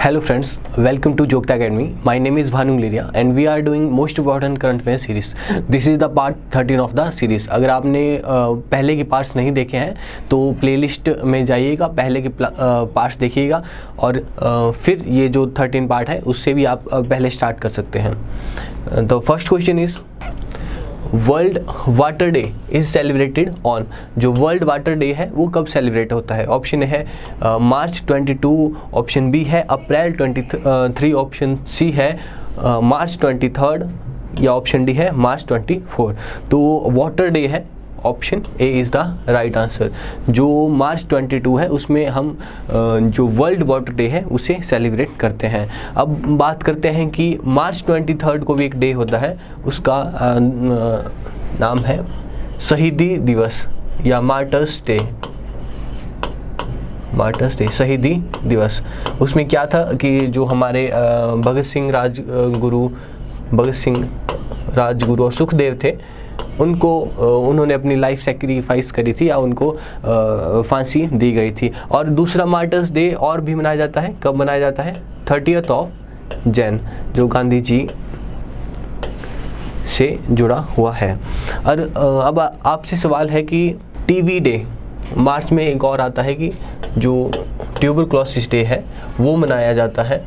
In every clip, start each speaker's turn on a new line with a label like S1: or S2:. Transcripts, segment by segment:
S1: Hello friends, welcome to Jokta Academy. My name is Bhanu Liria and we are doing most important current affair series. This is the part 13 of the series. अगर आपने पहले के parts नहीं देखे हैं तो playlist में जाइएगा, पहले के पार्ट्स देखिएगा और फिर ये जो 13 पार्ट है उससे भी आप पहले स्टार्ट कर सकते हैं। तो first question is world water day is celebrated on. जो वर्ल्ड वाटर डे है वो कब सेलिब्रेट होता है? ऑप्शन है मार्च 22, ऑप्शन बी है अप्रैल 23, ऑप्शन सी है मार्च 23 या ऑप्शन डी है मार्च 24। तो वाटर डे है, option A is the right answer. जो मार्च 22 है उसमें हम जो वर्ल्ड वाटर डे है उसे सेलिब्रेट करते हैं। अब बात करते हैं कि मार्च 23 को भी एक डे होता है, उसका नाम है शहीदी दिवस या मार्टर्स डे। मार्टर्स डे, शहीदी दिवस। उसमें क्या था कि जो हमारे भगत सिंह राजगुरु और सुखदेव थे, उन्होंने अपनी लाइफ सेक्रीफाइस करी थी या उनको फांसी दी गई थी। और दूसरा मार्टर्स डे और भी मनाया जाता है, कब मनाया जाता है? 30th ऑफ जैन, जो गांधी जी से जुड़ा हुआ है। और अब आपसे सवाल है कि टीबी डे, मार्च में एक और आता है कि जो ट्यूबरक्लोसिस डे है वो मनाया जाता है।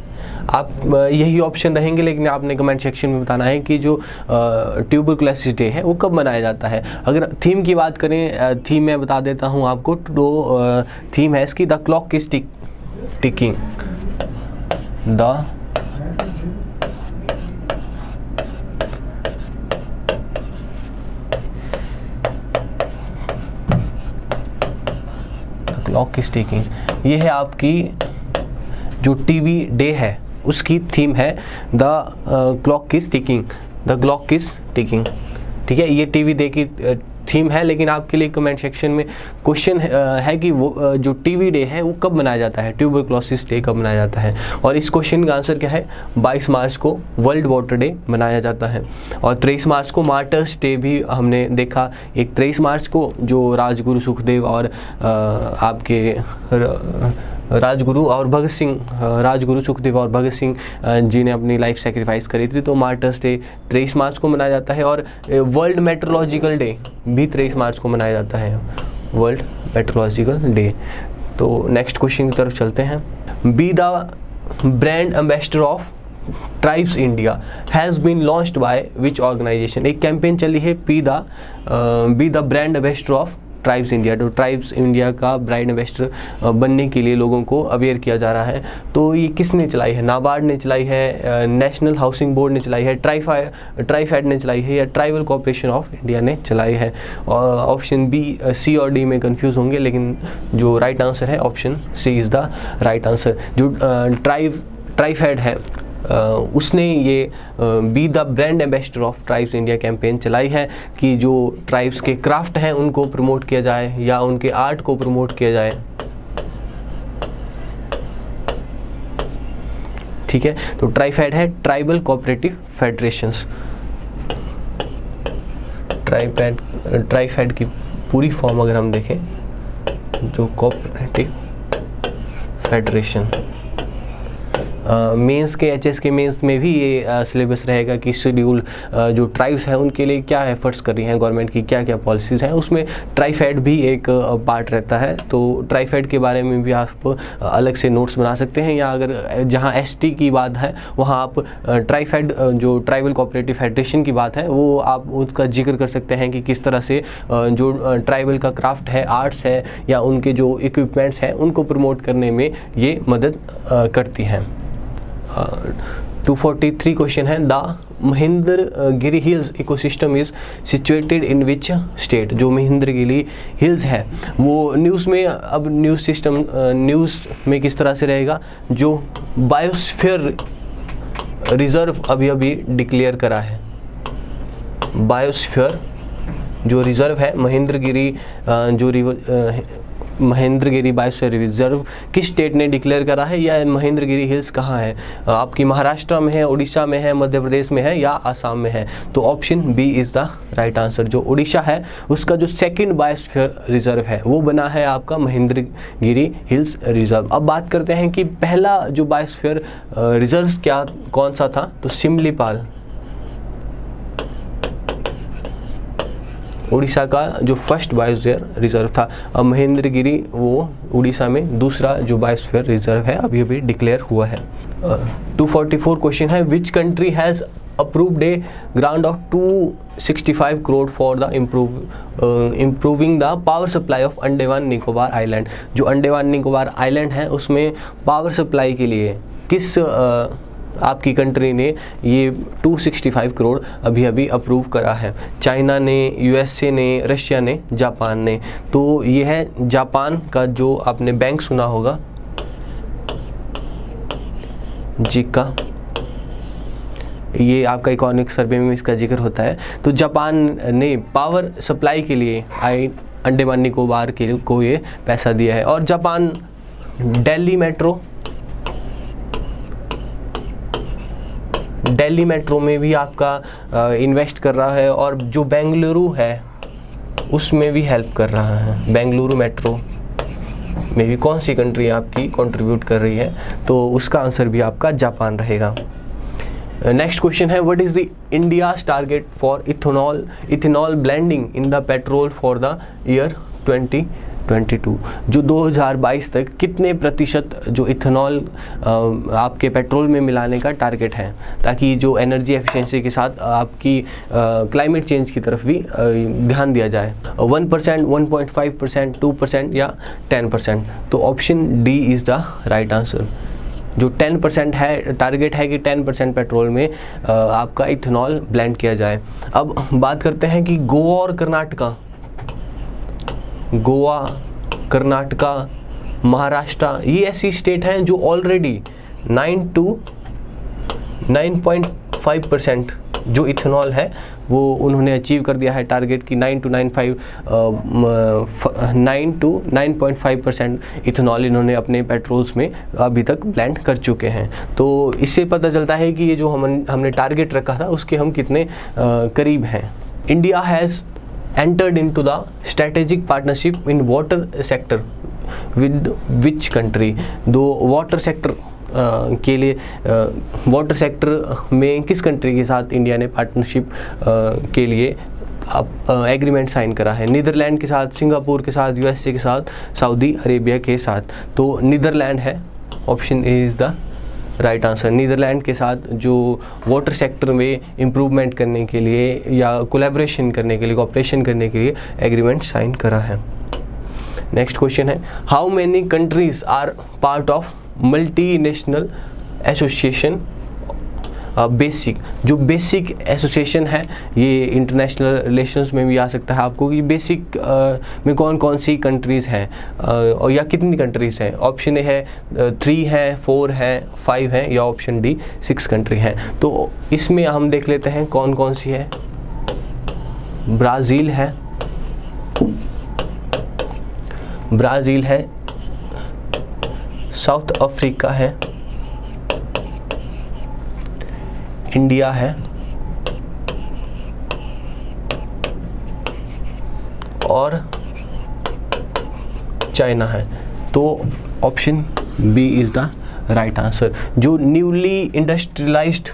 S1: आप यही ऑप्शन रहेंगे, लेकिन आपने कमेंट सेक्शन में बताना है कि जो ट्यूबरक्लोसिस डे है वो कब मनाया जाता है। अगर थीम की बात करें, थीम मैं बता देता हूँ आपको। तो थीम है इसकी the clock is ticking. The clock is ticking. ये है आपकी जो टीवी डे है उसकी थीम है the clock is ticking. The clock is ticking, ठीक है। ये टीवी डे की थीम है, लेकिन आपके लिए कमेंट सेक्शन में क्वेश्चन है कि वो जो टीवी डे है वो कब मनाया जाता है, ट्यूबरक्लोसिस डे कब मनाया जाता है। और इस क्वेश्चन का आंसर क्या है? 22 मार्च को वर्ल्ड वाटर डे मनाया जाता है। और 23 मार्च को मार्टर्स डे भी हमने देखा। एक 23 मार्च को जो राजगुरु सुखदेव और आपके राजगुरु सुखदेव और भगत सिंह जी ने अपनी लाइफ सेक्रीफाइस करी थी, तो मार्टर्स डे 23 मार्च को मनाया जाता है। और वर्ल्ड मेट्रोलॉजिकल डे भी 23 मार्च को मनाया जाता है, वर्ल्ड मेट्रोलॉजिकल डे। तो नेक्स्ट क्वेश्चन की तरफ चलते हैं। Be the brand ambassador of tribes India has been launched by which organisation. एक कैंपेन चली है be the brand ambassador of tribes India. तो ट्राइब्स इंडिया का ब्रांड एम्बेसडर बनने के लिए लोगों को अवेयर किया जा रहा है। तो ये किसने चलाई है? नाबार्ड ने चलाई है, नेशनल हाउसिंग बोर्ड ने चलाई है, ट्राइफेड ने चलाई है, या ट्राइबल कॉर्पोरेशन ऑफ इंडिया ने चलाई है? और ऑप्शन बी, सी और डी में कंफ्यूज होंगे, लेकिन जो राइट आंसर है option C is the right answer. जो ट्राइफेड है उसने ये be the brand ambassador of tribes India campaign चलाई है कि जो ट्राइब्स के क्राफ्ट हैं उनको प्रमोट किया जाए या उनके आर्ट को प्रमोट किया जाए, ठीक है। तो ट्राइफेड है ट्राइबल कोऑपरेटिव फेडरेशंस। ट्राइफेड की पूरी फॉर्म अगर हम देखें, जो कोऑपरेटिव फेडरेशन। मेंस के एचएस के मेंस में भी ये सिलेबस रहेगा कि शेड्यूल जो ट्राइब्स हैं उनके लिए क्या एफर्ट्स कर रही हैं गवर्नमेंट की, क्या क्या पॉलिसीज़ हैं, उसमें ट्राइफेड भी एक पार्ट रहता है। तो ट्राइफेड के बारे में भी आप अलग से नोट्स बना सकते हैं, या अगर जहां एसटी की बात है वहां आप ट्राइफेड जो ट्राइबल कोऑपरेटिव फेडरेशन की बात है वो आप उसका जिक्र कर सकते हैं कि किस तरह से जो ट्राइबल का क्राफ्ट है, आर्ट्स है, या उनके जो इक्विपमेंट्स हैं उनको प्रमोट करने में ये मदद करती हैं। 243 क्वेश्चन है the Mahendragiri hills ecosystem is situated in which state. जो महेंद्रगिरी हिल्स है वो न्यूज़ में, अब न्यूज़ में किस तरह से रहेगा? जो बायोस्फीयर रिजर्व अभी डिक्लेयर करा है, बायोस्फीयर जो रिजर्व है महेंद्रगिरी जो महेंद्रगिरी बायोस्फीयर रिजर्व किस स्टेट ने डिक्लेयर करा है, या महेंद्रगिरी हिल्स कहाँ है? आपकी महाराष्ट्र में है, उड़ीसा में है, मध्य प्रदेश में है या आसाम में है? तो option B is the right answer. जो उड़ीसा है उसका जो सेकंड बायोस्फीयर रिजर्व है वो बना है आपका महेंद्रगिरी हिल्स रिजर्व। अब बात करते हैं कि पहला जो बायोस्फीयर रिजर्व कौन सा था? तो सिमलीपाल, उड़ीसा का जो फर्स्ट बायोस्फीयर रिजर्व था। अब महेंद्रगिरी वो उड़ीसा में दूसरा जो बायोस्फीयर रिजर्व है अभी अभी डिक्लेयर हुआ है। 244 क्वेश्चन है, which country has approved A grant of 265 crore for the improving the power supply of Andaman Nicobar island. जो अंडमान निकोबार आइलैंड है उसमें पावर सप्लाई के लिए किस आपकी कंट्री ने ये 265 करोड़ अभी अभी अप्रूव करा है? चाइना ने, यूएसए ने, रशिया ने, जापान ने। तो ये है जापान का, जो आपने बैंक सुना होगा, जिका, ये आपका इकोनॉमिक सर्वे में इसका जिक्र होता है। तो जापान ने पावर सप्लाई के लिए अंडमान निकोबार के लिए को ये पैसा दिया है। और जापान दिल्ली मेट्रो में भी आपका इन्वेस्ट कर रहा है, और जो बेंगलुरु है उसमें भी हेल्प कर रहा है। बेंगलुरु मेट्रो में भी कौन सी कंट्री आपकी कंट्रीब्यूट कर रही है? तो उसका आंसर भी आपका जापान रहेगा। नेक्स्ट क्वेश्चन है, what is the India's target for ethanol blending in the petrol for the year 2022? जो 2022 तक कितने प्रतिशत जो इथेनॉल आपके पेट्रोल में मिलाने का टारगेट है, ताकि जो एनर्जी एफिशिएंसी के साथ आपकी क्लाइमेट चेंज की तरफ भी ध्यान दिया जाए? 1%, 1.5%, 2% या 10%? तो option D is the right answer. जो 10% है, टारगेट है कि 10% पेट्रोल में आपका इथेनॉल ब्लेंड किया जाए। अब बात करते हैं कि गोवा और कर्नाटका, महाराष्ट्र, ये ऐसी स्टेट हैं जो ऑलरेडी 9.5% जो इथेनॉल है वो उन्होंने अचीव कर दिया है टारगेट की। 9 to 9.5% इथेनॉल इन्होंने अपने पेट्रोल्स में अभी तक ब्लेंड कर चुके हैं। तो इससे पता चलता है कि ये जो हमने टारगेट रखा था उसके हम कितने करीब हैं। India has entered into the strategic partnership in water sector with which country? दो वाटर सेक्टर के लिए वाटर सेक्टर में किस कंट्री के साथ इंडिया ने पार्टनरशिप के लिए एग्रीमेंट साइन करा है? नीदरलैंड के साथ, सिंगापुर के साथ, यूएसए के साथ, सऊदी अरेबिया के साथ। तो नीदरलैंड है, option A is the right answer. Netherland के साथ जो वाटर सेक्टर में इम्प्रूवमेंट करने के लिए या कोलैबोरेशन करने के लिए, कोऑपरेशन करने के लिए एग्रीमेंट साइन करा है। नेक्स्ट क्वेश्चन है, how many countries are part of multinational association basic? जो बेसिक एसोसिएशन है ये इंटरनेशनल रिलेशंस में भी आ सकता है आपको कि बेसिक में कौन कौन सी कंट्रीज़ हैं और या कितनी कंट्रीज़ हैं? ऑप्शन ए है 3 है, 4 है, 5 है, या ऑप्शन डी 6 कंट्री हैं। तो इसमें हम देख लेते हैं कौन कौन सी है। ब्राज़ील है, साउथ अफ्रीका है, इंडिया है और चाइना है। तो option B is the right answer. जो न्यूली इंडस्ट्रियलाइज्ड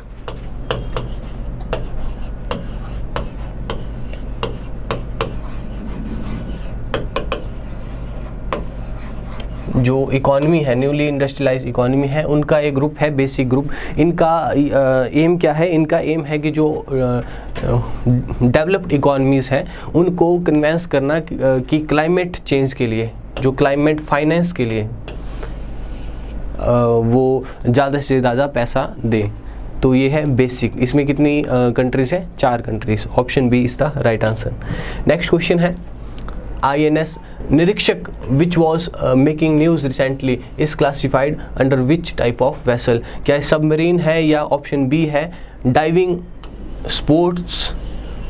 S1: जो इकॉनमी है, न्यूली इंडस्ट्रियलाइज्ड इकॉनमी है, उनका एक ग्रुप है बेसिक ग्रुप। इनका एम क्या है? इनका एम है कि जो डेवलप्ड इकॉनमीज़ हैं उनको कन्विंस करना कि क्लाइमेट चेंज के लिए, जो क्लाइमेट फाइनेंस के लिए वो ज़्यादा से ज़्यादा पैसा दें। तो ये है बेसिक। इसमें कितनी कंट्रीज़ है? 4 countries. Option B is the right answer. Next question है, INS Nirikshak which was making news recently is classified under which type of vessel? क्या सबमरीन है, या ऑप्शन बी है डाइविंग स्पोर्ट्स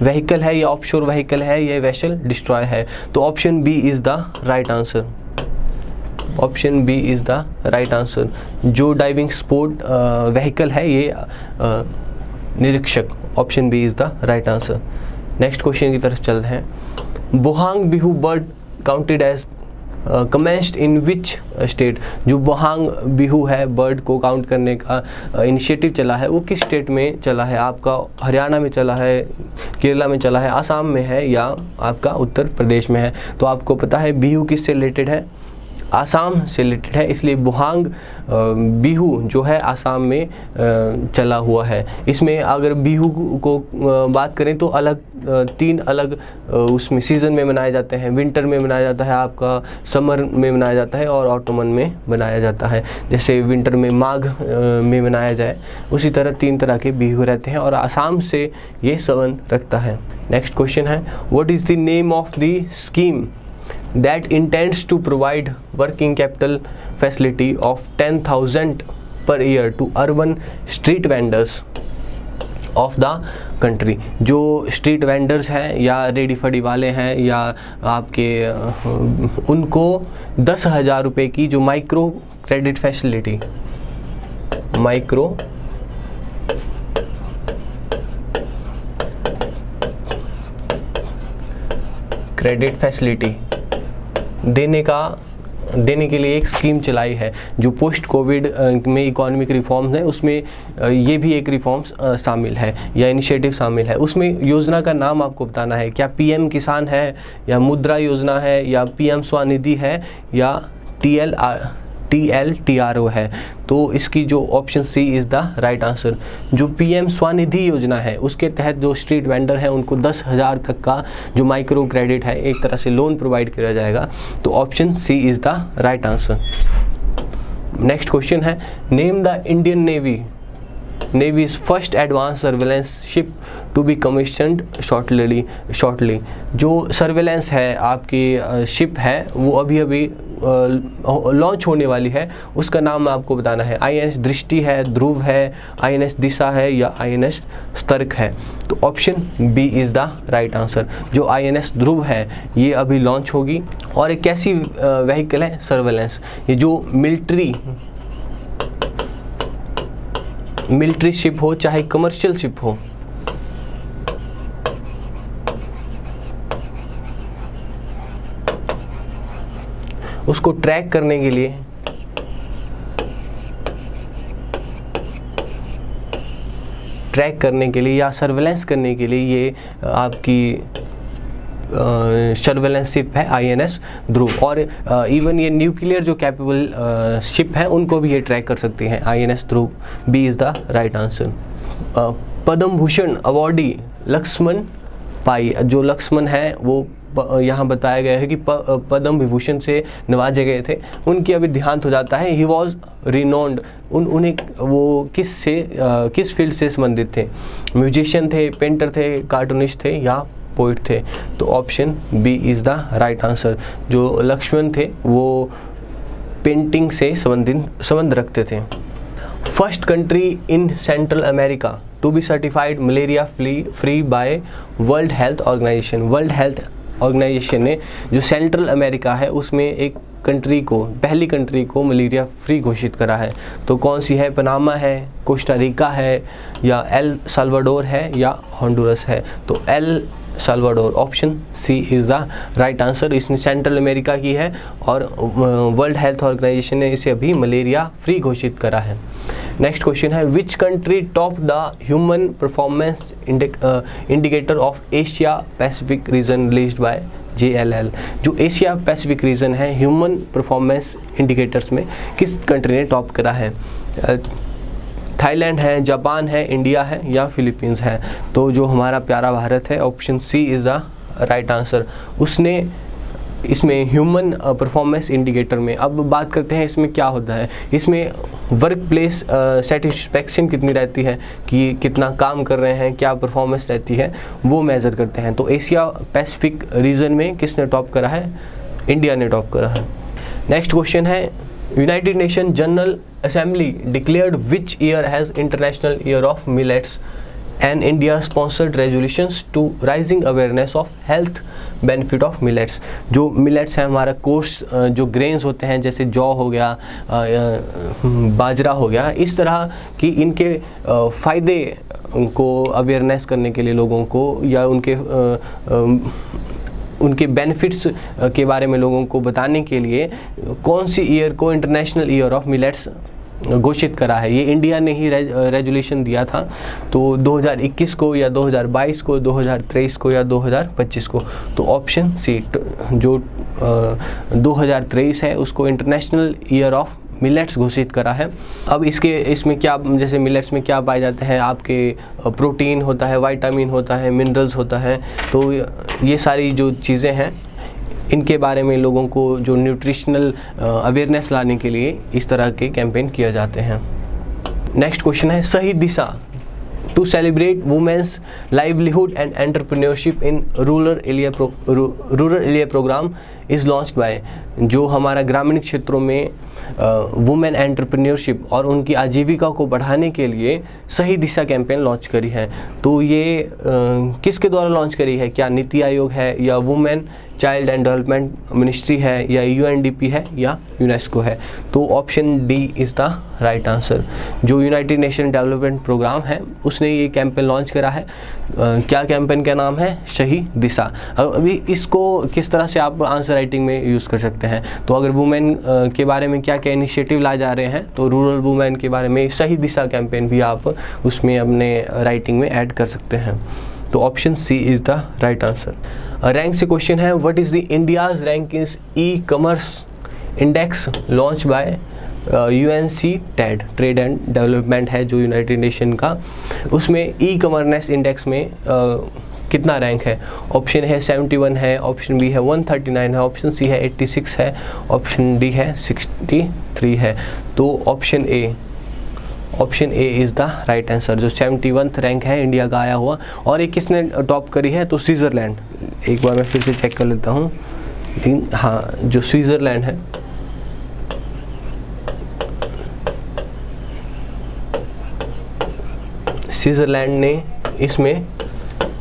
S1: व्हीकल है, या ऑफशोर व्हीकल है, या वेसल डिस्ट्रॉय है? तो option B is the right answer. Option B is the right answer. जो डाइविंग स्पोर्ट व्हीकल है ये Nirikshak, option B is the right answer. Next question की तरफ चलते हैं। Bohag Bihu bird counted as commenced in which state. जो बोहांग बिहू है बर्ड को काउंट करने का इनिशिएटिव चला है वो किस स्टेट में चला है? आपका हरियाणा में चला है, केरला में चला है, आसाम में है या आपका उत्तर प्रदेश में है? तो आपको पता है बिहू किससे रिलेटेड है? आसाम से रिलेटेड है, इसलिए बोहांग बिहू जो है आसाम में चला हुआ है। इसमें अगर बिहू को बात करें तो अलग 3 अलग उसमें सीज़न में मनाए जाते हैं। विंटर में मनाया जाता है, आपका समर में मनाया जाता है और ऑटोमन में मनाया जाता है। जैसे विंटर में माघ में मनाया जाए, उसी तरह 3 तरह के बिहू रहते हैं और आसाम से ये संबंध रखता है। नेक्स्ट क्वेश्चन है, what is the name of the scheme that intends to provide working capital facility of 10,000 per year to urban street vendors of the country। जो स्ट्रीट वेंडर्स हैं या रेडी फड़ी वाले हैं या आपके उनको 10,000 रुपये की जो micro credit facility, micro credit facility देने के लिए एक स्कीम चलाई है। जो पोस्ट कोविड में इकोनॉमिक रिफॉर्म्स हैं उसमें ये भी एक रिफॉर्म्स शामिल है या इनिशिएटिव शामिल है। उसमें योजना का नाम आपको बताना है, क्या पीएम किसान है या मुद्रा योजना है या पीएम स्वनिधि है या TLTRO है? तो इसकी जो option C is the right answer. जो पीएम स्वनिधि योजना है उसके तहत जो स्ट्रीट वेंडर हैं उनको 10,000 तक का जो माइक्रो क्रेडिट है एक तरह से लोन प्रोवाइड किया जाएगा। तो option C is the right answer. Next question है, name the Indian navy's first advance surveillance ship to be commissioned shortly. जो सर्वेलेंस है आपकी शिप है वो अभी लॉन्च होने वाली है, उसका नाम आपको बताना है। INS दृष्टि है, ध्रुव है, INS दिशा है या INS स्तर्क है? तो option B is the right answer. जो INS ध्रुव है ये अभी लॉन्च होगी और एक कैसी व्हीकल है? सर्वेलेंस। ये जो मिलिट्री शिप हो चाहे कमर्शियल शिप हो, उसको ट्रैक करने के लिए या सर्वेलेंस करने के लिए ये आपकी सर्वेलेंस शिप है INS ध्रुव। और इवन ये न्यूक्लियर जो कैपेबल शिप है उनको भी ये ट्रैक कर सकती हैं, INS Dhruv. B is the right answer. Padma Bhushan awardee Laxman Pai, जो लक्ष्मण है वो यहाँ बताया गया है कि पद्म विभूषण से नवाजे गए थे, उनकी अभी देहांत हो जाता है। ही वॉज रिनोन्ड, उन्हें वो किस फील्ड से संबंधित थे? म्यूजिशियन थे, पेंटर थे, कार्टूनिस्ट थे या पोइट थे? तो option B is the right answer. जो लक्ष्मण थे वो पेंटिंग से संबंध रखते थे। First country in central America to be certified malaria free by world health organisation. World health organisation ने जो सेंट्रल अमेरिका है उसमें एक पहली कंट्री को मलेरिया फ्री घोषित करा है। तो कौन सी है? पनामा है, कोस्टा रिका है या एल साल्वाडोर है या होंडुरस है? तो El Salvador, option C is the right answer. इसने सेंट्रल अमेरिका की है और वर्ल्ड हेल्थ ऑर्गेनाइजेशन ने इसे अभी मलेरिया फ्री घोषित करा है। नेक्स्ट क्वेश्चन है, which country top the human performance indicator of Asia Pacific region released by JLL। जो एशिया पैसिफिक रीजन है ह्यूमन परफॉर्मेंस इंडिकेटर्स में किस कंट्री ने टॉप करा है? थाईलैंड है, जापान है, इंडिया है या फिलीपींस है? तो जो हमारा प्यारा भारत है, option C is the right answer. उसने इसमें ह्यूमन परफॉर्मेंस इंडिकेटर में, अब बात करते हैं इसमें क्या होता है। इसमें वर्क प्लेस सेटिस्फैक्शन कितनी रहती है कि कितना काम कर रहे हैं, क्या परफॉर्मेंस रहती है, वो मेज़र करते हैं। तो एशिया पैसिफिक रीजन में किसने टॉप करा है? इंडिया ने टॉप करा है। नेक्स्ट क्वेश्चन है, United nation general assembly declared which year has international year of millets and India sponsored resolutions to raising awareness of health benefit of millets। जो millets है हमारा कोर्स जो ग्रेन्स होते हैं जैसे जौ हो गया, बाजरा हो गया, इस तरह की इनके फ़ायदे को अवेयरनेस करने के लिए लोगों को, या उनके बेनिफिट्स के बारे में लोगों को बताने के लिए कौन सी ईयर को इंटरनेशनल ईयर ऑफ मिलेट्स घोषित करा है। ये इंडिया ने ही रेजोल्यूशन दिया था, तो 2021 को या 2022 को, 2023 को या 2025 को। तो ऑप्शन सी जो 2023 है उसको इंटरनेशनल ईयर ऑफ मिलेट्स घोषित करा है। अब इसमें क्या, जैसे मिलेट्स में क्या पाए जाते हैं, आपके प्रोटीन होता है, विटामिन होता है, मिनरल्स होता है, तो ये सारी जो चीज़ें हैं इनके बारे में लोगों को जो न्यूट्रिशनल अवेयरनेस लाने के लिए इस तरह के कैंपेन किए जाते हैं। नेक्स्ट क्वेश्चन है Sahi Disha to celebrate women's livelihood and entrepreneurship in rural area programme is launched by. जो हमारा ग्रामीण क्षेत्रों में वुमेन एंटरप्रेन्योरशिप और उनकी आजीविका को बढ़ाने के लिए सही दिशा कैंपेन लॉन्च करी है। तो ये किसके द्वारा लॉन्च करी है? क्या नीति आयोग है, या women child and development ministry है, या UNDP है, या यूनेस्को है? तो option D is the right answer. जो यूनाइटेड नेशन डेवलपमेंट प्रोग्राम है उसने ये कैंपेन लॉन्च करा है। क्या कैंपेन का नाम है? सही दिशा। अभी इसको किस तरह से आप आंसर राइटिंग में यूज़ कर सकते हैं? तो अगर वुमेन के बारे में क्या क्या इनिशिएटिव लाए जा रहे हैं, तो रूरल वुमेन के बारे में सही दिशा कैंपेन भी आप उसमें अपने राइटिंग में ऐड कर सकते हैं। तो option C is the right answer. Rank से क्वेश्चन है what is the India's rank is e-commerce index launch by UNCTAD, trade and development है जो यूनाइटेड नेशन का, उसमें ई-कॉमर्स इंडेक्स में कितना रैंक है? ऑप्शन है 71 है, ऑप्शन बी है 139 है, ऑप्शन सी है 86 है, ऑप्शन डी है 63 है। तो option A is the right answer. जो 71th रैंक है इंडिया का आया हुआ। और एक किसने टॉप करी है? तो स्विट्ज़रलैंड। एक बार मैं फिर से चेक कर लेता हूँ। हाँ, जो स्विट्ज़रलैंड है, स्विट्ज़रलैंड ने इसमें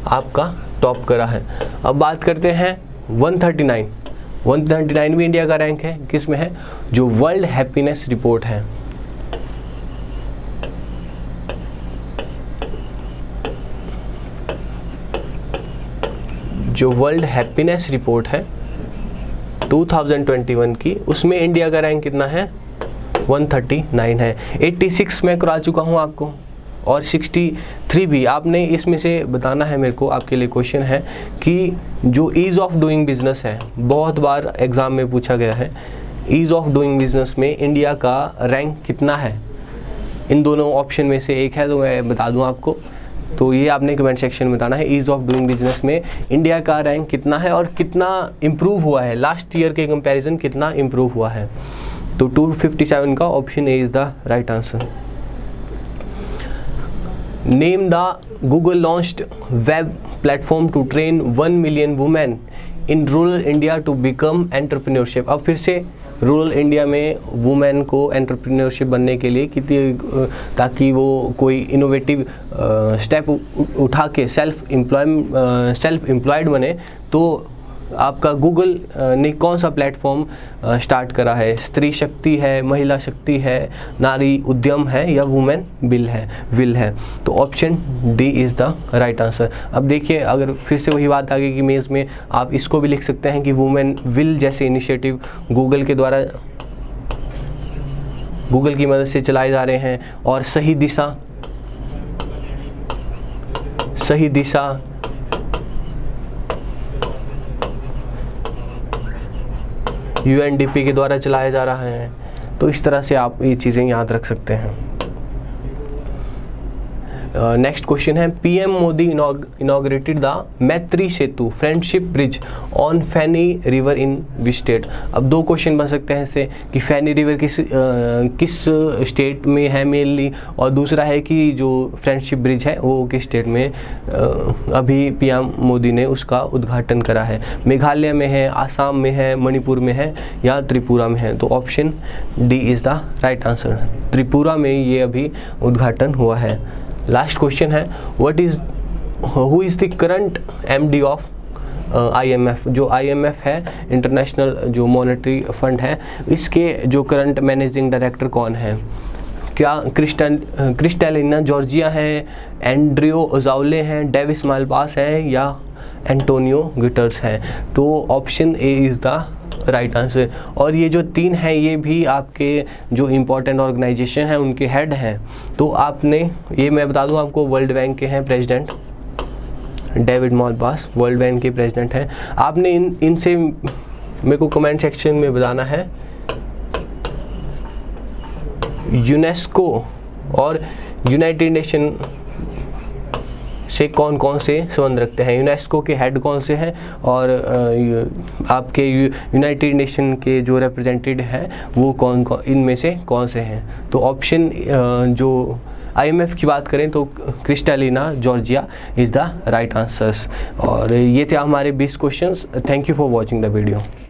S1: आपका टॉप करा है। अब बात करते हैं 139 भी इंडिया का रैंक है। किस में है? जो वर्ल्ड हैप्पीनेस रिपोर्ट है। जो वर्ल्ड हैप्पीनेस रिपोर्ट है 2021 की, उसमें इंडिया का रैंक कितना है? 139 है। 86 मैं करा चुका हूँ आपको, और 63 भी। आपने इसमें से बताना है मेरे को, आपके लिए क्वेश्चन है कि जो ईज़ ऑफ डूइंग बिजनेस है, बहुत बार एग्ज़ाम में पूछा गया है, ईज़ ऑफ डूइंग बिजनेस में इंडिया का रैंक कितना है? इन दोनों ऑप्शन में से एक है, तो मैं बता दूं आपको। तो ये आपने कमेंट सेक्शन में बताना है ईज़ ऑफ डूइंग बिजनेस में इंडिया का रैंक कितना है और कितना इम्प्रूव हुआ है, लास्ट ईयर के कंपैरिजन कितना इम्प्रूव हुआ है। तो 257 का option A is the right answer. Name the Google launched web platform to train 1 million women in rural India to become entrepreneurship. अब फिर से रूरल इंडिया में वुमेन को एंटरप्रेन्योरशिप बनने के लिए कितनी, ताकि वो कोई इनोवेटिव स्टेप उठा के सेल्फ एम्प्लॉयड बने, तो आपका गूगल ने कौन सा प्लेटफॉर्म स्टार्ट करा है? स्त्री शक्ति है, महिला शक्ति है, नारी उद्यम है, या वुमेन विल है। तो option D is the right answer. अब देखिए, अगर फिर से वही बात आ गई कि मेज़ में आप इसको भी लिख सकते हैं कि वुमेन विल जैसे इनिशिएटिव गूगल के द्वारा, गूगल की मदद से चलाए जा रहे हैं। और सही दिशा UNDP के द्वारा चलाया जा रहा है। तो इस तरह से आप ये चीज़ें याद रख सकते हैं। नेक्स्ट क्वेश्चन है PM Modi inaugurated the Maitri Setu friendship bridge on Feni river in which state. अब दो क्वेश्चन बन सकते हैं इससे कि फैनी रिवर किस स्टेट में है मेनली, और दूसरा है कि जो फ्रेंडशिप ब्रिज है वो किस स्टेट में अभी PM मोदी ने उसका उद्घाटन करा है। मेघालय में है, आसाम में है, मणिपुर में है, या त्रिपुरा में है? तो option D is the right answer. Tripura में ये अभी उद्घाटन हुआ है। लास्ट क्वेश्चन है, who is the current MD of IMF? जो IMF है, इंटरनेशनल जो मॉनेटरी फंड है, इसके जो करंट मैनेजिंग डायरेक्टर कौन है? क्या क्रिस्टलिना जॉर्जिया है, एंड्रियो अजाउले हैं, डेविस मालपास हैं, या एंटोनियो गुटेरेस हैं? तो option A is the right answer. और ये जो 3 हैं ये भी आपके जो इम्पोर्टेंट ऑर्गेनाइजेशन हैं उनके हेड हैं। तो आपने ये, मैं बता दूं आपको, वर्ल्ड बैंक के हैं president, David Malpass world bank के प्रेसिडेंट हैं। आपने इनसे मेरे को कमेंट सेक्शन में बताना है यूनेस्को और यूनाइटेड नेशन से कौन कौन से संबंध रखते हैं। यूनेस्को के हेड कौन से हैं और आपके यूनाइटेड नेशन के जो रिप्रेजेंटेटिव हैं वो कौन इनमें से कौन से हैं? तो ऑप्शन जो IMF की बात करें तो Kristalina Georgia is the right answers. और ये थे हमारे 20 questions. Thank you for watching the video.